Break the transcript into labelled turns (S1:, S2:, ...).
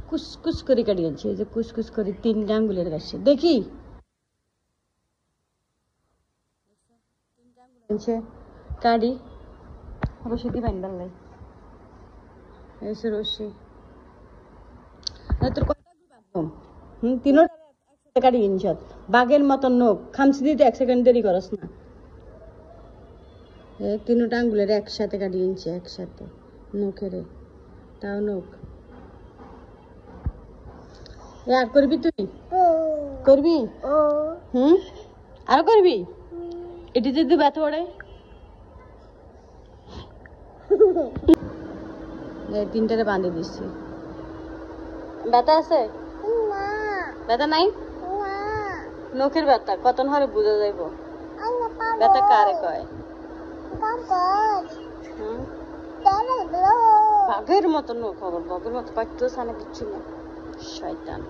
S1: কুসকুস করে কাটিয়েছে, এই যে কুসকুস করে 3 আঙ্গুলের কাছে দেখি কাটি রশি দি বাইন ডাললে এসে রশি তোর তিনোটা একসাথে কাটি ইনশাত বাঘের মতন নখ খামচি দিতে 1 সেকেন্ড দেরি করস না। তিনোটা আঙ্গুলের একসাথে কাটি ইনছে একসাথে নখেরে তাও নখ আর করবি তুই করবি আর করবি এটি যদি ব্যথা পড়ে 3টারে বাঁধে দিচ্ছি। ব্যথা আছে ব্যথা নাই নখের ব্যথা কতন হরে বুঝা যাইব ব্যথা কারে কয় বাঘের মতো নখ খবর বাঘের মতো পাইতো সানা কিচ্ছু না শয়তান।